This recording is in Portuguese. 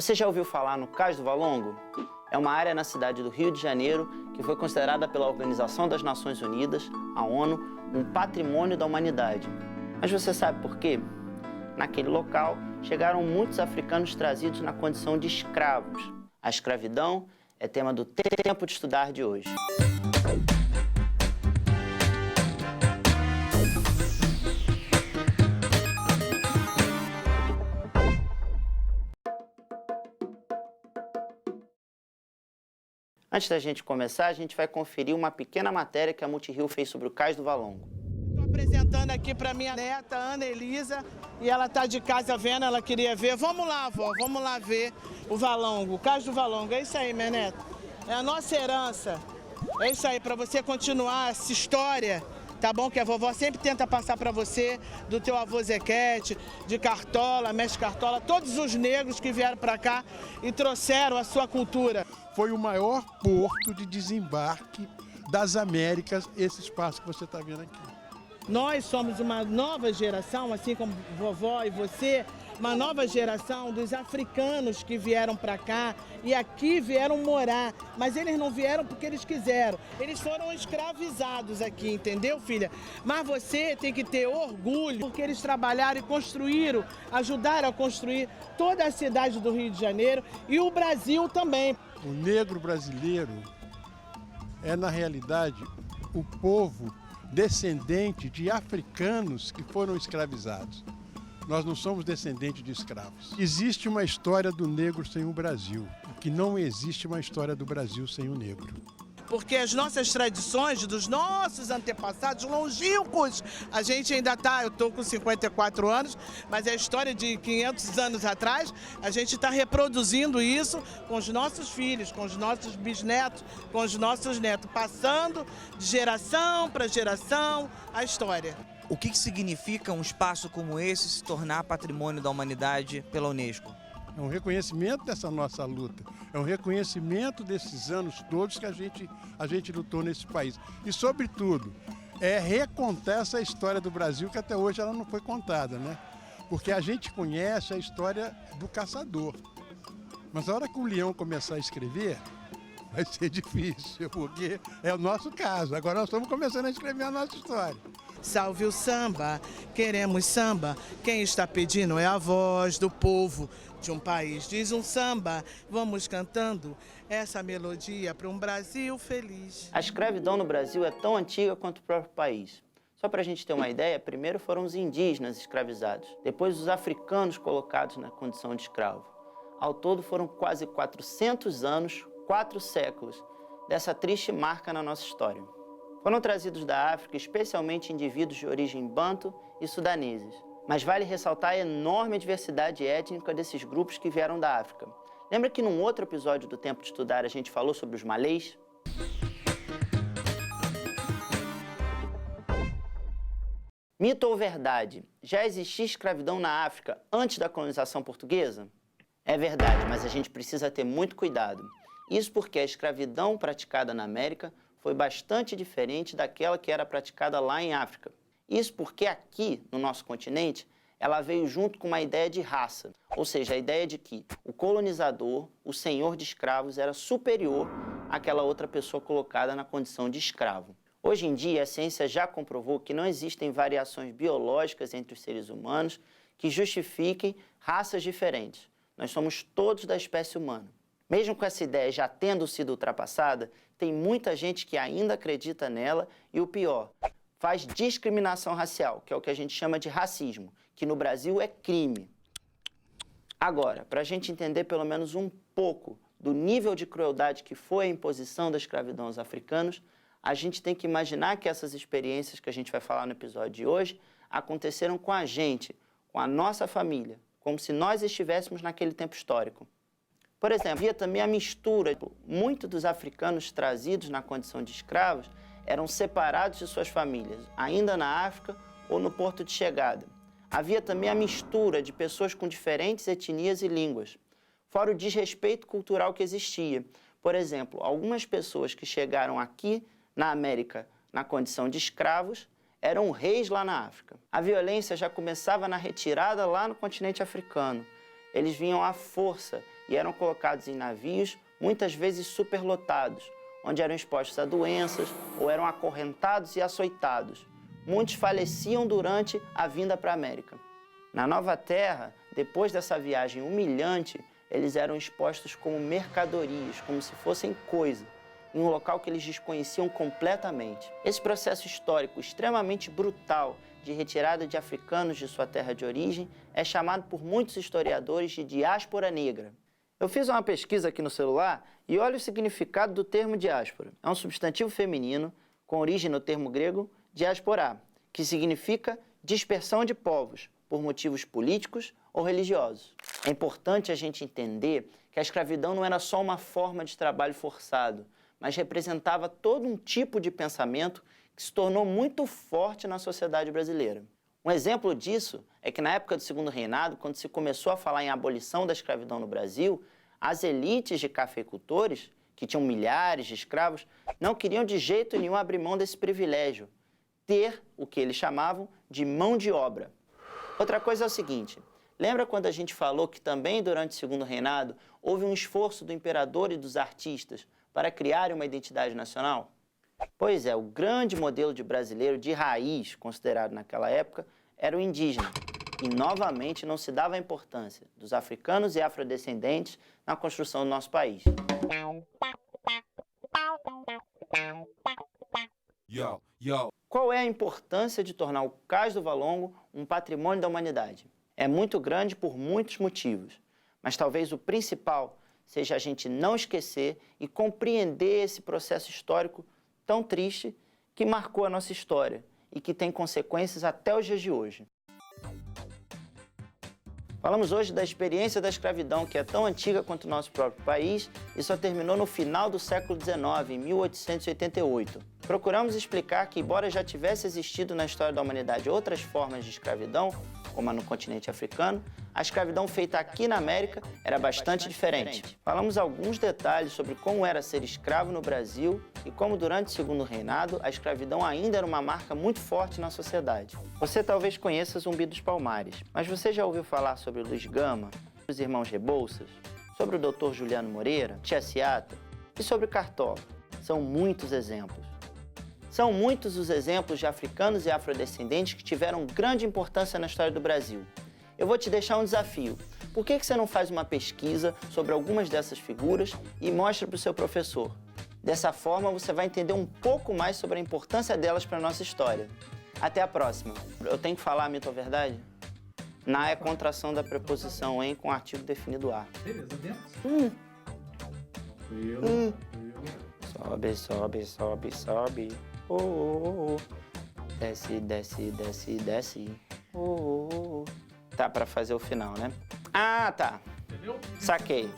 Você já ouviu falar no Cais do Valongo? É uma área na cidade do Rio de Janeiro que foi considerada pela Organização das Nações Unidas, a ONU, um patrimônio da humanidade. Mas você sabe por quê? Naquele local chegaram muitos africanos trazidos na condição de escravos. A escravidão é tema do Tempo de Estudar de hoje. Antes da gente começar, a gente vai conferir uma pequena matéria que a Multirio fez sobre o Cais do Valongo. Estou apresentando aqui para minha neta, Ana Elisa, e ela está de casa vendo, ela queria ver. Vamos lá, vó, vamos lá ver o Valongo, o Cais do Valongo. É isso aí, minha neta. É a nossa herança. É isso aí, para você continuar essa história, tá bom? Que a vovó sempre tenta passar para você, do teu avô Zequete, de Cartola, Mestre Cartola, todos os negros que vieram para cá e trouxeram a sua cultura. Foi o maior porto de desembarque das Américas, esse espaço que você está vendo aqui. Nós somos uma nova geração, assim como vovó e você, uma nova geração dos africanos que vieram para cá e aqui vieram morar, mas eles não vieram porque eles quiseram, eles foram escravizados aqui, entendeu, filha? Mas você tem que ter orgulho porque eles trabalharam e construíram, ajudaram a construir toda a cidade do Rio de Janeiro e o Brasil também. O negro brasileiro é, na realidade, o povo descendente de africanos que foram escravizados. Nós não somos descendentes de escravos. Existe uma história do negro sem o Brasil, que não existe uma história do Brasil sem o negro. Porque as nossas tradições dos nossos antepassados longínquos, a gente ainda está, eu estou com 54 anos, mas é a história de 500 anos atrás, a gente está reproduzindo isso com os nossos filhos, com os nossos bisnetos, com os nossos netos, passando de geração para geração a história. O que significa um espaço como esse se tornar patrimônio da humanidade pela Unesco? É um reconhecimento dessa nossa luta, é um reconhecimento desses anos todos que a gente lutou nesse país. E, sobretudo, é recontar essa história do Brasil que até hoje ela não foi contada, né? Porque a gente conhece a história do caçador. Mas a hora que o leão começar a escrever, vai ser difícil, porque é o nosso caso. Agora nós estamos começando a escrever a nossa história. Salve o samba, queremos samba, quem está pedindo é a voz do povo de um país. Diz um samba, vamos cantando essa melodia para um Brasil feliz. A escravidão no Brasil é tão antiga quanto o próprio país. Só para a gente ter uma ideia, primeiro foram os indígenas escravizados, depois os africanos colocados na condição de escravo. Ao todo foram quase 400 anos, 4 séculos, dessa triste marca na nossa história. Foram trazidos da África, especialmente indivíduos de origem banto e sudaneses. Mas vale ressaltar a enorme diversidade étnica desses grupos que vieram da África. Lembra que num outro episódio do Tempo de Estudar a gente falou sobre os malês? Mito ou verdade? Já existia escravidão na África antes da colonização portuguesa? É verdade, mas a gente precisa ter muito cuidado. Isso porque a escravidão praticada na América foi bastante diferente daquela que era praticada lá em África. Isso porque aqui, no nosso continente, ela veio junto com uma ideia de raça, ou seja, a ideia de que o colonizador, o senhor de escravos, era superior àquela outra pessoa colocada na condição de escravo. Hoje em dia, a ciência já comprovou que não existem variações biológicas entre os seres humanos que justifiquem raças diferentes. Nós somos todos da espécie humana. Mesmo com essa ideia já tendo sido ultrapassada, tem muita gente que ainda acredita nela e o pior, faz discriminação racial, que é o que a gente chama de racismo, que no Brasil é crime. Agora, para a gente entender pelo menos um pouco do nível de crueldade que foi a imposição da escravidão aos africanos, a gente tem que imaginar que essas experiências que a gente vai falar no episódio de hoje aconteceram com a gente, com a nossa família, como se nós estivéssemos naquele tempo histórico. Por exemplo, havia também a mistura. Muitos dos africanos trazidos na condição de escravos eram separados de suas famílias, ainda na África ou no porto de chegada. Havia também a mistura de pessoas com diferentes etnias e línguas, fora o desrespeito cultural que existia. Por exemplo, algumas pessoas que chegaram aqui na América na condição de escravos eram reis lá na África. A violência já começava na retirada lá no continente africano. Eles vinham à força e eram colocados em navios, muitas vezes superlotados, onde eram expostos a doenças ou eram acorrentados e açoitados. Muitos faleciam durante a vinda para a América. Na Nova Terra, depois dessa viagem humilhante, eles eram expostos como mercadorias, como se fossem coisa, em um local que eles desconheciam completamente. Esse processo histórico extremamente brutal de retirada de africanos de sua terra de origem é chamado por muitos historiadores de diáspora negra. Eu fiz uma pesquisa aqui no celular e olha o significado do termo diáspora. É um substantivo feminino com origem no termo grego diasporá, que significa dispersão de povos por motivos políticos ou religiosos. É importante a gente entender que a escravidão não era só uma forma de trabalho forçado, mas representava todo um tipo de pensamento que se tornou muito forte na sociedade brasileira. Um exemplo disso é que na época do Segundo Reinado, quando se começou a falar em abolição da escravidão no Brasil, as elites de cafeicultores, que tinham milhares de escravos, não queriam de jeito nenhum abrir mão desse privilégio, ter o que eles chamavam de mão de obra. Outra coisa é o seguinte, lembra quando a gente falou que também durante o Segundo Reinado houve um esforço do imperador e dos artistas para criar uma identidade nacional? Pois é, o grande modelo de brasileiro de raiz, considerado naquela época, era o indígena. E, novamente, não se dava a importância dos africanos e afrodescendentes na construção do nosso país. Qual é a importância de tornar o Cais do Valongo um patrimônio da humanidade? É muito grande por muitos motivos, mas talvez o principal seja a gente não esquecer e compreender esse processo histórico tão triste que marcou a nossa história e que tem consequências até os dias de hoje. Falamos hoje da experiência da escravidão, que é tão antiga quanto o nosso próprio país e só terminou no final do século XIX, em 1888. Procuramos explicar que, embora já tivesse existido na história da humanidade outras formas de escravidão, como a no continente africano, a escravidão feita aqui na América era bastante diferente. Falamos alguns detalhes sobre como era ser escravo no Brasil e como durante o Segundo Reinado a escravidão ainda era uma marca muito forte na sociedade. Você talvez conheça Zumbi dos Palmares, mas você já ouviu falar sobre o Luiz Gama, os irmãos Rebouças, sobre o Dr. Juliano Moreira, Tia Ciata e sobre Cartola? São muitos exemplos. São muitos os exemplos de africanos e afrodescendentes que tiveram grande importância na história do Brasil. Eu vou te deixar um desafio. Por que você não faz uma pesquisa sobre algumas dessas figuras e mostra para o seu professor? Dessa forma, você vai entender um pouco mais sobre a importância delas para a nossa história. Até a próxima. Eu tenho que falar mito ou verdade? Na é contração da preposição em com artigo definido a. Beleza, dentro. Sobe, sobe, sobe, sobe. Oh, oh, oh, oh. Desce, desce, desce, desce. Oh, oh, oh. Tá pra fazer o final, né? Ah, tá. Entendeu? Saquei.